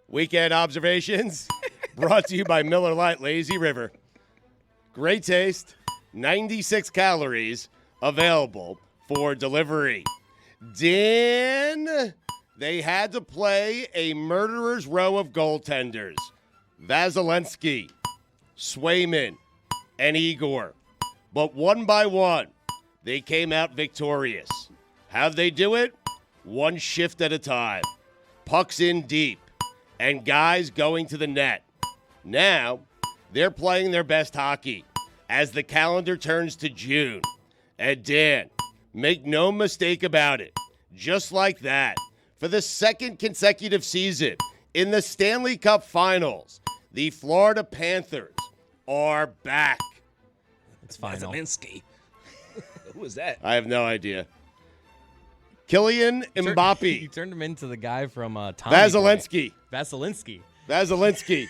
Weekend observations brought to you by Miller Lite Lazy River. Great taste, 96 calories, available for delivery. Dan, they had to play a murderer's row of goaltenders. Vasilevsky, Swayman, and Igor. But one by one, they came out victorious. How'd they do it? One shift at a time. Pucks in deep. And guys going to the net. Now, they're playing their best hockey as the calendar turns to June. And Dan, make no mistake about it, just like that, for the second consecutive season in the Stanley Cup Finals, the Florida Panthers are back. It's final. Zelensky. Who is that? I have no idea. Kylian Mbappe. You turned him into the guy from Tommy Vasilevsky. Boy. Vasilevsky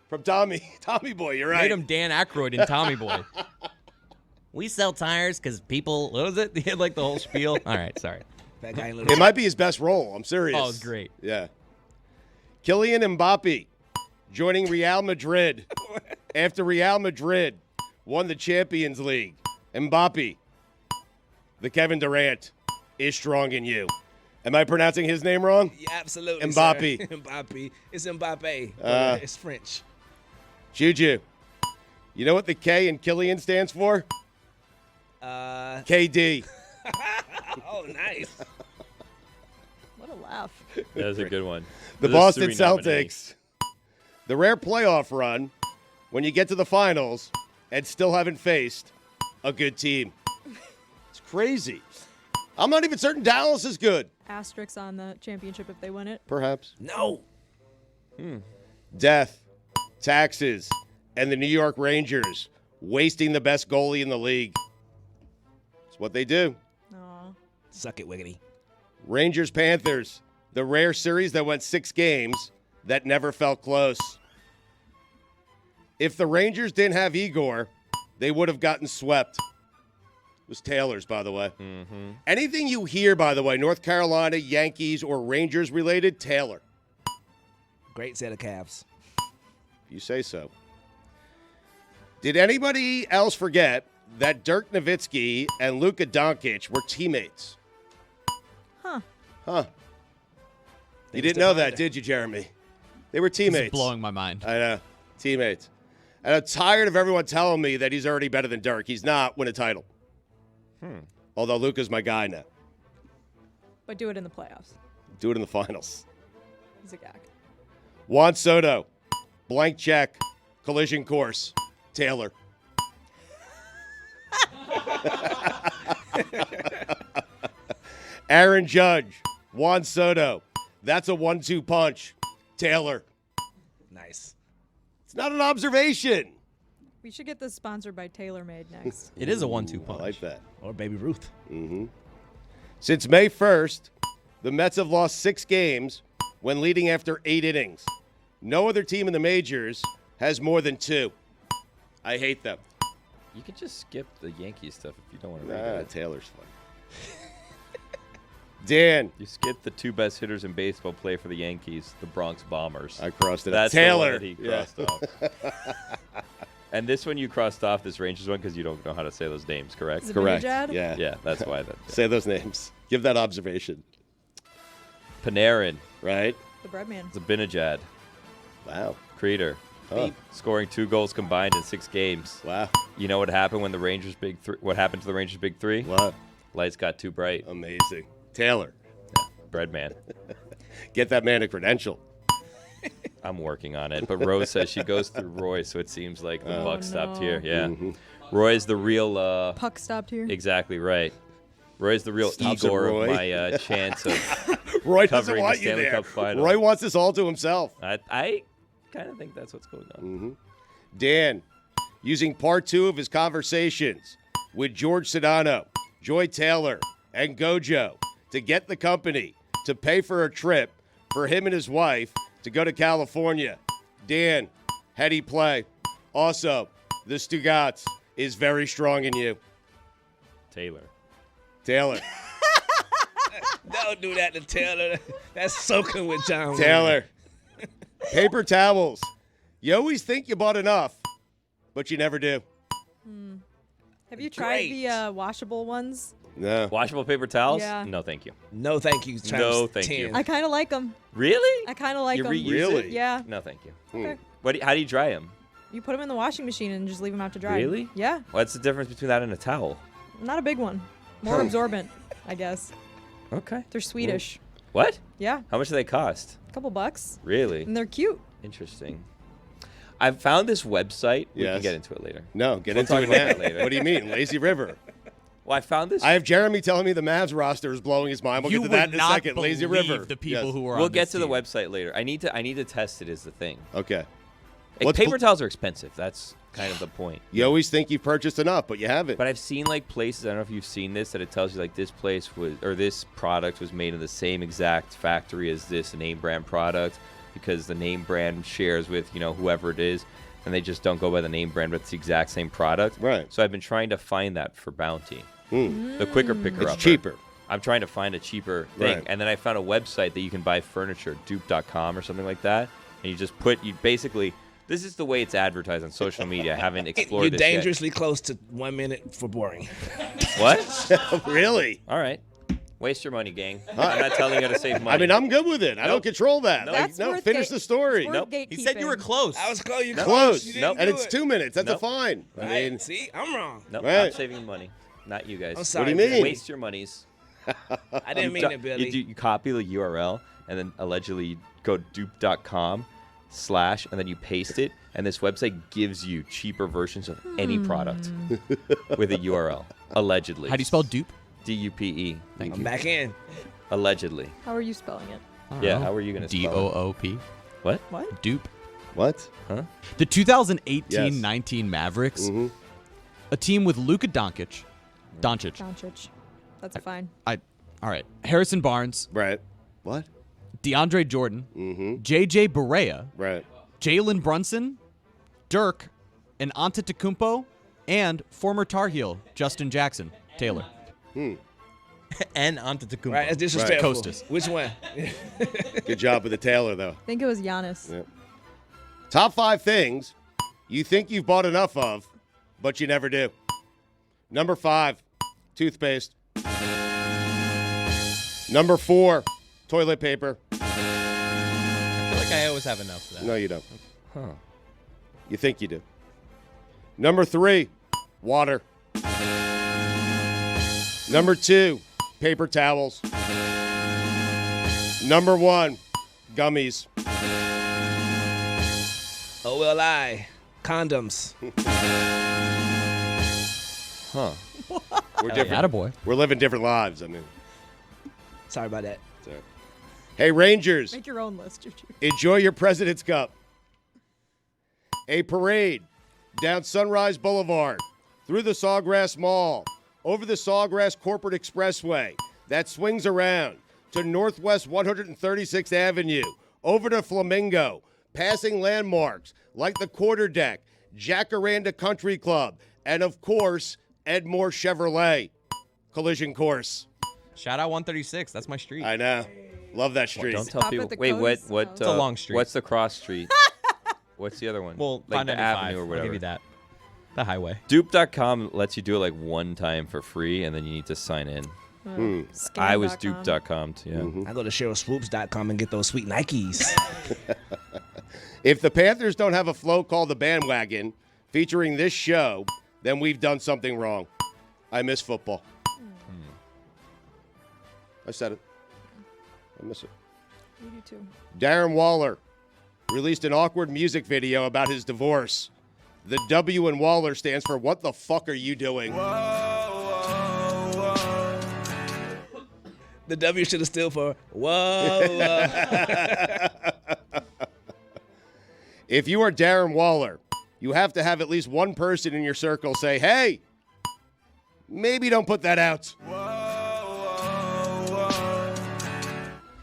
from Tommy Boy. You're right. Made him Dan Aykroyd in Tommy Boy. We sell tires because people, what was it? He had like the whole spiel. All right, sorry. That guy It might be his best role. I'm serious. Oh, it's great. Yeah. Kylian Mbappe joining Real Madrid after Real Madrid won the Champions League. Mbappe, the Kevin Durant, is strong in you. Am I pronouncing his name wrong? Yeah, absolutely. Mbappe. Sir. Mbappe. It's Mbappe. It's French. Juju, you know what the K in Kylian stands for? KD. Oh, nice. What a laugh. That was a good one. The Boston Celtics. The rare playoff run when you get to the finals and still haven't faced a good team. It's crazy. I'm not even certain Dallas is good. Asterisks on the championship if they win it. Perhaps. No. Death, taxes, and the New York Rangers wasting the best goalie in the league. It's what they do. Aw. Suck it, Wiggity. Rangers Panthers, the rare series that went 6 games that never felt close. If the Rangers didn't have Igor, they would have gotten swept. It was Taylor's, by the way. Mm-hmm. Anything you hear, by the way, North Carolina, Yankees, or Rangers related, Taylor. Great set of calves. You say so. Did anybody else forget that Dirk Nowitzki and Luka Doncic were teammates? Huh. You didn't know that, did you, Jeremy? They were This teammates. is blowing my mind. I know. Teammates. And I'm tired of everyone telling me that he's already better than Dirk. He's not. Win a title. Although Luka's my guy now. But do it in the playoffs. Do it in the finals. Zagak. Juan Soto. Blank check. Collision course. Taylor. Aaron Judge. Juan Soto. That's a 1-2 punch. Taylor. Nice. It's not an observation. We should get this sponsored by TaylorMade next. It is a 1-2 punch. I like that. Or Baby Ruth. Since May 1st, the Mets have lost 6 games when leading after 8 innings. No other team in the majors has more than 2. I hate them. You could just skip the Yankees stuff if you don't want to read it. Taylor's fun. Dan. You skip the 2 best hitters in baseball play for the Yankees, the Bronx Bombers. I crossed it That's out. Taylor. The one that he crossed off. And this one you crossed off, this Rangers one, because you don't know how to say those names, correct? Correct. Zibanejad? Yeah. Yeah, that's why. Say those names. Give that observation. Panarin, Right? The Breadman. Zabinajad, Wow. Creeder, Huh. scoring 2 goals combined in 6 games. Wow. You know what happened when the Rangers big three? What happened to the Rangers big 3? What? Lights got too bright. Amazing. Taylor. Breadman. Get that man a credential. I'm working on it, but Rose says she goes through Roy, so it seems like the buck stopped no. here. Yeah, Roy's the real. Puck stopped here. Exactly right. Roy's the real Stops Igor at Roy. of my chance of Roy doesn't covering want the you Stanley there. Cup final. Roy wants this all to himself. I kind of think that's what's going on. Dan, using part 2 of his conversations with George Sedano, Joy Taylor, and Gojo to get the company to pay for a trip for him and his wife to go to California. Dan, how'd he play? Also, the Stugotz is very strong in you. Taylor. Taylor. Don't do that to Taylor. That's soaking with John. Taylor. Paper towels. You always think you bought enough, but you never do. Have you tried Great. the washable ones? No. Washable paper towels? Yeah. No, thank you. No, thank you. No, times thank you. 10. I kind of like them. Really? I kind of like You them. reuse Really? it? Yeah. No, thank you. Okay. How do you dry them? You put them in the washing machine and just leave them out to dry. Really? Yeah. What's the difference between that and a towel? Not a big one. More absorbent, I guess. Okay. They're Swedish. What? Yeah. How much do they cost? A couple bucks. Really? And they're cute. Interesting. I found this website. We Yes. can get into it later. No, get We'll into talk it about now. that later. What do you mean? Lazy River. Well, I found this. I have Jeremy telling me the Mavs roster is blowing his mind. We'll You get to would that in a not second. Lazy believe River. the people Yes. who are we'll on get this to the team. website later. I need to test it is the thing. Okay. Like, What's paper bl- towels are expensive. That's kind of the point. You always think you've purchased enough, but you haven't. But I've seen like places. I don't know if you've seen this that it tells you like this place was or this product was made in the same exact factory as this name brand product because the name brand shares with whoever it is, and they just don't go by the name brand, but it's the exact same product. Right. So I've been trying to find that for Bounty, the quicker picker It's upper. cheaper. I'm trying to find a cheaper thing, Right. and then I found a website that you can buy furniture, dupe.com or something like that, and you basically. This is the way it's advertised on social media. I haven't explored You're this yet. dangerously close to 1 minute for boring. What? Really? All right. Waste your money, gang. I'm not telling you how to save money. I mean, I'm good with it. I don't Nope. control that. No, That's no, worth finish ga- the story. it's worth Nope. He said you were gatekeeping. close. I was close. You Close. You didn't Nope. And do it's it. 2 minutes. That's a Nope. fine. I Right. mean, See, I'm wrong. Nope, Right. I'm saving money. Not you guys. I'm sorry. do you mean? Billy. Waste your monies. I didn't mean it, Billy. You copy the URL and then allegedly go dupe.com/ and then you paste it, and this website gives you cheaper versions of any product with a URL. Allegedly. How do you spell dupe? DUPE. Thank I'm you. back in. Allegedly. How are you spelling it? Yeah, how are you going to spell it? DOOP. What? What? Dupe. what? The 2018-19 Mavericks, Mm-hmm. a team with Luka Doncic. Doncic. That's fine. All right. Harrison Barnes, Right. What? DeAndre Jordan, Mm-hmm. JJ Barea, Right. Jalen Jalen Brunson, Dirk, and Antetokounmpo, and former Tar Heel Justin Jackson Taylor. And Antetokounmpo. Right, that's disrespectful. Costas. Which one? Good job with the Taylor, though. I think it was Giannis. Yeah. Top 5 things you think you've bought enough of, but you never do. Number 5, toothpaste. Number 4, toilet paper. I feel like I always have enough of that. No, you don't. Huh. You think you do. Number 3, water. Number 2, paper towels. Number 1, gummies. OLI. Condoms. Huh. We're different. Attaboy. We're living different lives. I mean, Sorry about that. so. Hey, Rangers, Make your own list, Juju. enjoy your President's Cup. A parade down Sunrise Boulevard, through the Sawgrass Mall, over the Sawgrass Corporate Expressway that swings around to Northwest 136th Avenue, over to Flamingo, passing landmarks like the Quarter Deck, Jacaranda Country Club, and of course, Edmore Chevrolet collision course. Shout out 136. That's my street. I know. Love that street. Don't tell Stop people. at the Wait, what? Cody's What? house. It's a long street. What's the cross street? What's the other one? Well, like the 595. avenue or I'll whatever. give you that. The highway. Dupe.com lets you do it like one time for free, and then you need to sign in. I was Scam.com. dupe.com too. Yeah. I go to CherylSwoops.com and get those sweet Nikes. If the Panthers don't have a flow called the Bandwagon featuring this show, then we've done something wrong. I miss football. I said it. I miss it. You do too. Darren Waller released an awkward music video about his divorce. The W in Waller stands for "What the fuck are you doing?" The W should have stood for whoa. If you are Darren Waller, you have to have at least one person in your circle say, "Hey, maybe don't put that out."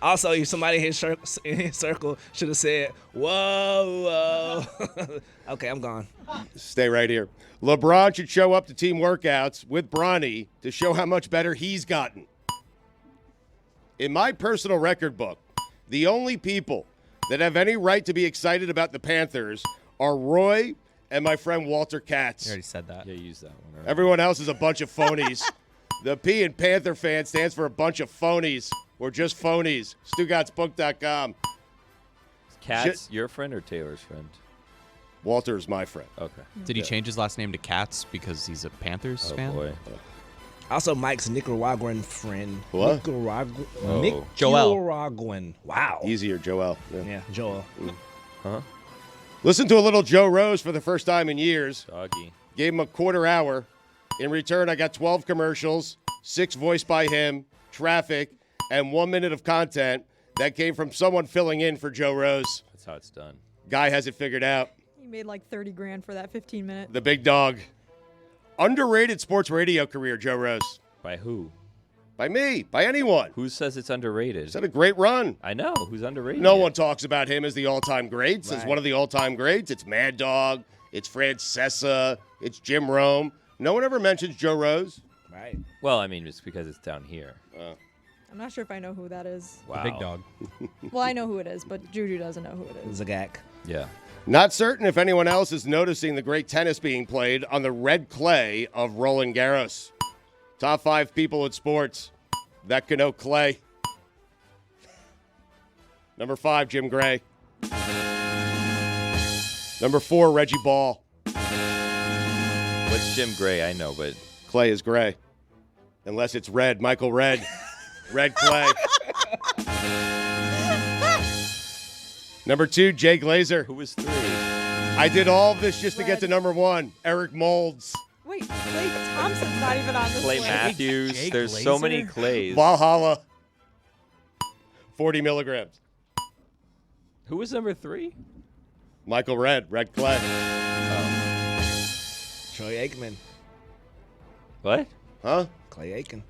Also, if somebody in his circle should have said, whoa. Okay, I'm gone. Stay right here. LeBron should show up to team workouts with Bronny to show how much better he's gotten. In my personal record book, the only people that have any right to be excited about the Panthers are Roy and my friend Walter Katz. You already said that. Yeah, use that one. Right? Everyone else is a bunch of phonies. The P in Panther fan stands for a bunch of phonies. Or just phonies. StugottsBook.com. Katz, your friend or Taylor's friend? Walter is my friend. Okay. Did he change his last name to Katz because he's a Panthers Oh fan? boy. Also, Mike's Nicaraguan friend. What? Joel. Nicaraguan. Wow. Easier, Joel. Yeah. Yeah, Joel. Huh? Listen to a little Joe Rose for the first time in years. Doggy. Gave him a quarter hour. In return, I got 12 commercials, 6 voiced by him, traffic, and 1 minute of content that came from someone filling in for Joe Rose. That's how it's done. Guy has it figured out. You made like 30 grand for that 15 minute. The big dog. Underrated sports radio career, Joe Rose. By who? By me, by anyone. Who says it's underrated? He's had a great run. I know. Who's underrated? No one talks about him as the all-time greats. As Right. one of the all-time greats. It's Mad Dog. It's Francesa. It's Jim Rome. No one ever mentions Joe Rose. Right. Well, I mean, it's because it's down here. I'm not sure if I know who that is. Wow. The big dog. Well, I know who it is, but Juju doesn't know who it is. Zagak. Yeah. Not certain if anyone else is noticing the great tennis being played on the red clay of Roland Garros. Top 5 people in sports that can know clay. Number 5, Jim Gray. Number 4, Reggie Ball. What's Jim Gray? I know, but Clay is gray. Unless it's red. Michael Red. Red clay. Number 2, Jay Glazer. who was 3? I did all of this just to get to number 1, Eric Molds. Wait, Clay Thompson's not even on this Clay list. Matthews. Jay There's so many Glazer? Clays. Valhalla. 40 milligrams. Who was number 3? Michael Red, red clay. Troy Aikman. What? Huh? Clay Aiken.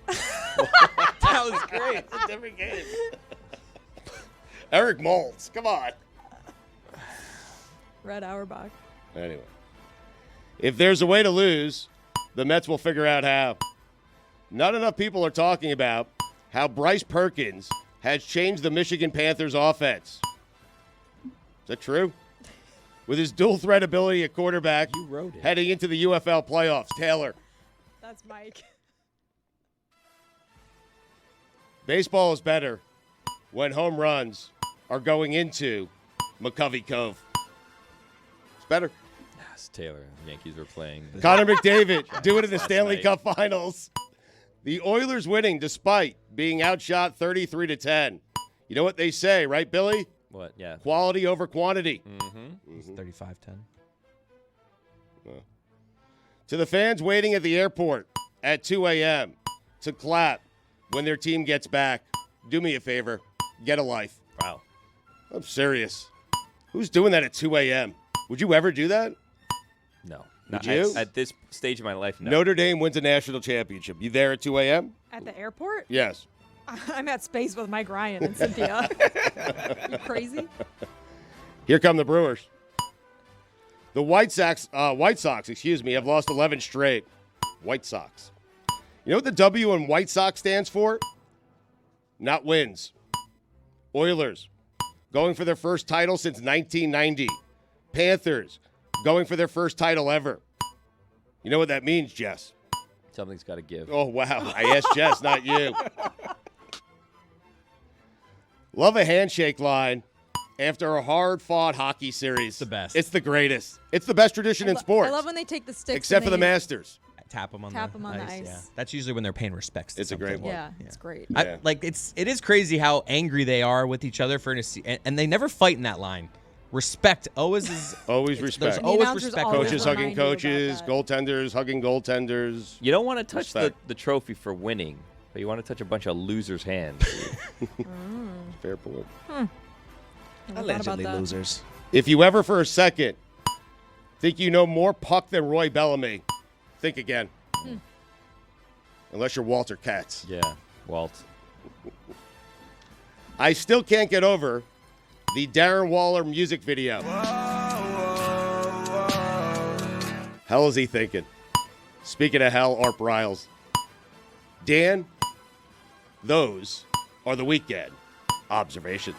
That was great. It's a different game. Eric Molds, come on. Red Auerbach. Anyway. If there's a way to lose, the Mets will figure out how. Not enough people are talking about how Bryce Perkins has changed the Michigan Panthers offense. Is that true? With his dual threat ability at quarterback, You wrote it. heading into the UFL playoffs. Taylor. That's Mike. Baseball is better when home runs are going into McCovey Cove. It's better. Yes, Taylor. Yankees were playing. Connor McDavid doing it in the Last Stanley night. Cup Finals. The Oilers winning despite being outshot 33-10. You know what they say, right, Billy? What? Yeah. Quality over quantity. It's 35-10. To the fans waiting at the airport at 2 a.m. to clap when their team gets back, do me a favor. Get a life. Wow. I'm serious. Who's doing that at 2 a.m.? Would you ever do that? No. Would Not you? At this stage of my life, no. Notre Dame wins a national championship. You there at 2 a.m.? At the airport? Yes. I'm at space with Mike Ryan and Cynthia. You crazy? Here come the Brewers. The White Sox, have lost 11 straight. White Sox. You know what the W in White Sox stands for? Not wins. Oilers, going for their first title since 1990. Panthers, going for their first title ever. You know what that means, Jess? Something's got to give. Oh, wow. I asked Jess, not you. Love a handshake line after a hard-fought hockey series. The best. It's the greatest. It's the best tradition in sports. I love when they take the sticks. Except for and the they- Masters. Tap them on Tap the 'em on the ice. ice. Yeah. That's usually when they're paying respects to It's a great something. one. Yeah, it's great. Yeah. It is crazy how angry they are with each other for and they never fight in that line. Respect always is Always there's respect. always announcers respect. always Coaches remind hugging you about coaches, that. goaltenders hugging goaltenders. You don't want to touch Respect. the trophy for winning, but you want to touch a bunch of losers' hands. Fair point. Never thought about Allegedly that. losers. If you ever for a second think you know more puck than Roy Bellamy, think again. Unless you're Walter Katz. Yeah, Walt. I still can't get over the Darren Waller music video. Hell is he thinking? Speaking of hell, Art Briles. Dan, those are the weekend observations.